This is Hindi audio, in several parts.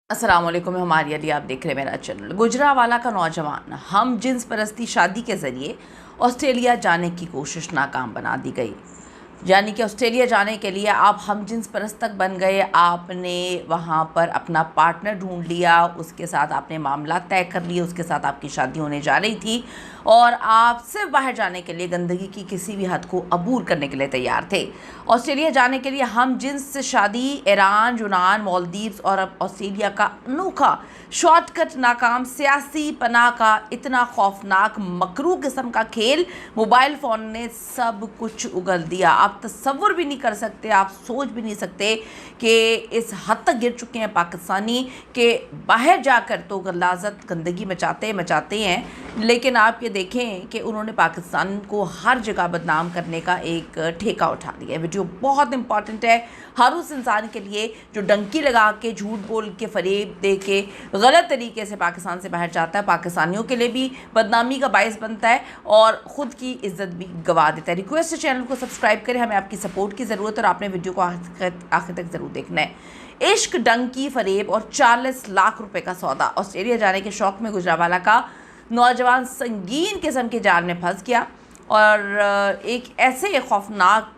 अस्सलाम वालेकुम, हमारी अली, आप देख रहे हैं मेरा चैनल। गुजरावाला का नौजवान हम जिन्स परस्ती शादी के ज़रिए ऑस्ट्रेलिया जाने की कोशिश नाकाम बना दी गई। यानी कि ऑस्ट्रेलिया जाने के लिए आप हम जिन्स परस्त तक बन गए, आपने वहाँ पर अपना पार्टनर ढूंढ लिया, उसके साथ आपने मामला तय कर लिए, उसके साथ आपकी शादी होने जा रही थी और आप सिर्फ बाहर जाने के लिए गंदगी की किसी भी हद को अबूर करने के लिए तैयार थे। ऑस्ट्रेलिया जाने के लिए हम जिन्स शादी ईरान, यूनान, मालदीव्स और अब ऑस्ट्रेलिया का अनोखा शॉर्टकट नाकाम सियासी पनाह का इतना खौफनाक मकरू किस्म का खेल मोबाइल फ़ोन ने सब कुछ उगल दिया। आप तसव्वुर भी नहीं कर सकते, आप सोच भी नहीं सकते कि इस हद तक गिर चुके हैं पाकिस्तानी कि बाहर जाकर तो गलाजत गंदगी मचाते हैं, लेकिन आप ये देखें कि उन्होंने पाकिस्तान को हर जगह बदनाम करने का एक ठेका उठा लिया। वीडियो बहुत इंपॉर्टेंट है हर उस इंसान के लिए जो डंकी लगा के, झूठ बोल के, फरेब दे के गलत तरीके से पाकिस्तान से बाहर जाता है। पाकिस्तानियों के लिए भी बदनामी का बायस बनता है और ख़ुद की इज्जत भी गंवा देता है। रिक्वेस्ट है चैनल को सब्सक्राइब करें, हमें आपकी सपोर्ट की ज़रूरत है और आपने वीडियो को आखिर तक ज़रूर देखना है। इश्क, डंकी, फरेब और 40 लाख रुपए का सौदा। ऑस्ट्रेलिया जाने के शौक़ में गुजरावाला का नौजवान संगीन किस्म के जाल में फंस गया और एक ऐसे खौफनाक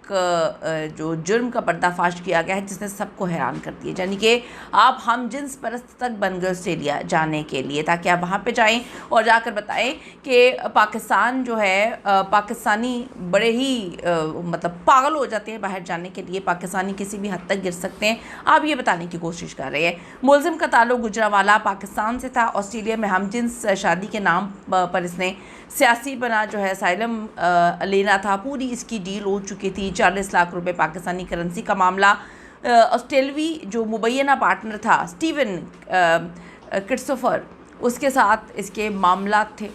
जो जुर्म का पर्दाफाश किया गया है जिसने सबको हैरान कर दिया। यानी कि आप हम जिन्स परस्त तक बन गए ऑस्ट्रेलिया जाने के लिए, ताकि आप वहाँ पे जाएं और जाकर बताएं कि पाकिस्तान जो है, पाकिस्तानी बड़े ही मतलब पागल हो जाते हैं बाहर जाने के लिए, पाकिस्तानी किसी भी हद तक गिर सकते हैं। आप ये बताने की कोशिश कर रहे हैं। मुलजिम का ताल्लुक गुजरावाला पाकिस्तान से था। ऑस्ट्रेलिया में हम जिन्स शादी के नाम पर इसने सियासी बना जो है असाइलम लेना था। पूरी इसकी डील हो चुकी थी। 40 लाख रुपए पाकिस्तानी करेंसी का मामला। ऑस्ट्रेलवी जो मुबैना पार्टनर था स्टीवन क्रिस्टोफर, उसके साथ इसके मामला थे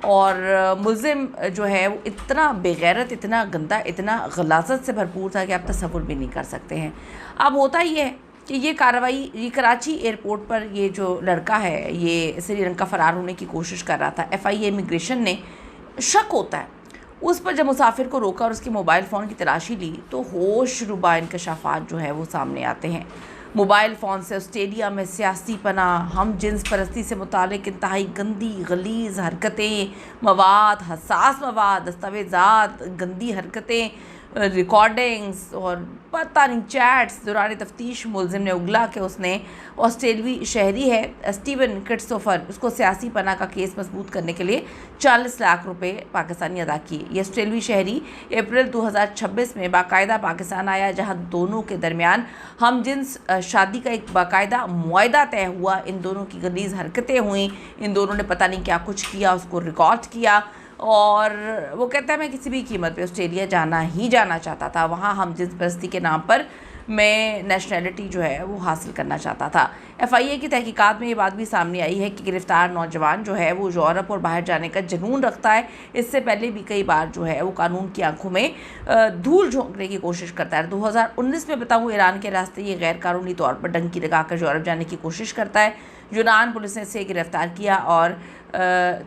और मुल्ज़िम जो है वो इतना बेगैरत, इतना गंदा, इतना गलाजत से भरपूर था कि आप तसव्वुर भी नहीं कर सकते हैं। अब होता ही है कि ये कार्रवाई, ये कराची एयरपोर्ट पर ये जो लड़का है ये श्रीलंका फ़रार होने की कोशिश कर रहा था। FIA इमिग्रेशन ने शक होता है उस पर जब मुसाफिर को रोका और उसके मोबाइल फ़ोन की तलाशी ली तो होश रुबा इंकशाफात जो है वो सामने आते हैं। मोबाइल फ़ोन से ऑस्ट्रेलिया में सियासी पनाह, हम जिन्स परस्ती से मुतालिक इंतहाई गंदी गलीज़ हरकतें, मवाद, हसास मवाद, दस्तावेज़ात, गंदी हरकतें, रिकॉर्डिंग्स और पता नहीं चैट्स दौरान तफ्तीश मुलजिम ने उगला कि उसने ऑस्ट्रेलवी शहरी है स्टीवन क्रिस्टोफर, उसको सियासी पनाह का केस मजबूत करने के लिए 40 लाख रुपए पाकिस्तानी अदा किए। ये ऑस्ट्रेलवी शहरी अप्रैल 2026 में बाकायदा पाकिस्तान आया, जहां दोनों के दरमियान हम जिन्स शादी का एक बाकायदा मुआहदा तय हुआ। इन दोनों की गलीज़ हरकतें हुई, इन दोनों ने पता नहीं क्या कुछ किया, उसको रिकॉर्ड किया और वो कहता है मैं किसी भी कीमत पे ऑस्ट्रेलिया जाना चाहता था। वहाँ हम जिन्स परस्ती के नाम पर मैं नेशनैलिटी जो है वो हासिल करना चाहता था। FIA की तहकीकात में ये बात भी सामने आई है कि गिरफ़्तार नौजवान जो है वो यूरोप और बाहर जाने का जुनून रखता है। इससे पहले भी कई बार जो है वो कानून की आंखों में धूल झोंकने की कोशिश करता है। 2019 में बताऊँ ईरान के रास्ते ये गैर कानूनी तौर पर डंकी लगाकर यूरोप जाने की कोशिश करता है। यूनान पुलिस ने इसे गिरफ़्तार किया और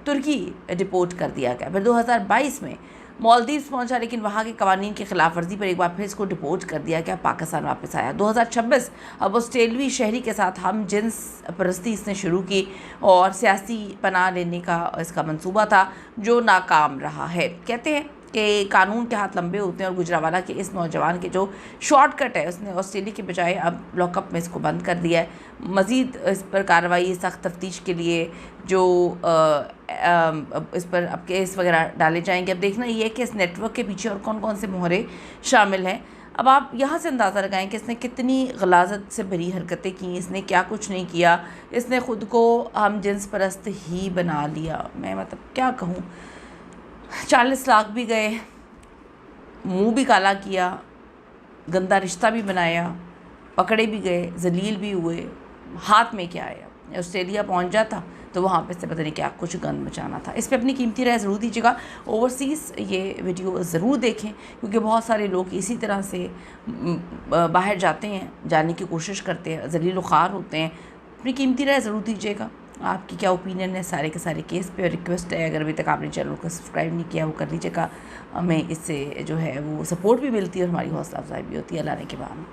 तुर्की डिपोर्ट कर दिया गया। फिर 2022 में मालदीव्स पहुंचा, लेकिन वहाँ के कवानीन की खिलाफ वर्जी पर एक बार फिर इसको डिपोर्ट कर दिया गया, पाकिस्तान वापस आया। 2026 अब ऑस्ट्रेलवी शहरी के साथ हम जिन्स परस्ती इसने शुरू की और सियासी पनाह लेने का इसका मंसूबा था जो नाकाम रहा है। कहते हैं कि कानून के हाथ लंबे होते हैं और गुजरावाला के इस नौजवान के जो शॉर्टकट है उसने ऑस्ट्रेलिया के बजाय अब लॉकअप में इसको बंद कर दिया है। मज़ीद इस पर कार्रवाई, सख्त तफ्तीश के लिए जो इस पर अब केस वगैरह डाले जाएंगे। अब देखना ये है कि इस नेटवर्क के पीछे और कौन कौन से मोहरे शामिल हैं। अब आप यहाँ से अंदाज़ा लगाएं कि इसने कितनी गलाजत से भरी हरकतें की, इसने क्या कुछ नहीं किया, इसने ख़ुद को हम जिन्स परस्त ही बना लिया। मैं मतलब क्या कहूँ, 40 लाख भी गए, मुंह भी काला किया, गंदा रिश्ता भी बनाया, पकड़े भी गए, जलील भी हुए, हाथ में क्या आया। ऑस्ट्रेलिया पहुंच जाता तो वहाँ पे से पता नहीं क्या कुछ गंद मचाना था। इस पे अपनी कीमती राय ज़रूर दीजिएगा। ओवरसीज़ ये वीडियो ज़रूर देखें क्योंकि बहुत सारे लोग इसी तरह से बाहर जाते हैं, जाने की कोशिश करते हैं, जलील ख़ार होते हैं। अपनी कीमती राय ज़रूर दीजिएगा, आपकी क्या ओपिनियन है सारे के सारे केस पे। और रिक्वेस्ट है अगर अभी तक आपने चैनल को सब्सक्राइब नहीं किया वो कर लीजिएगा, हमें इससे जो है वो सपोर्ट भी मिलती है और हमारी हौसला अफजाई भी होती है। अल्लाह ने के बाद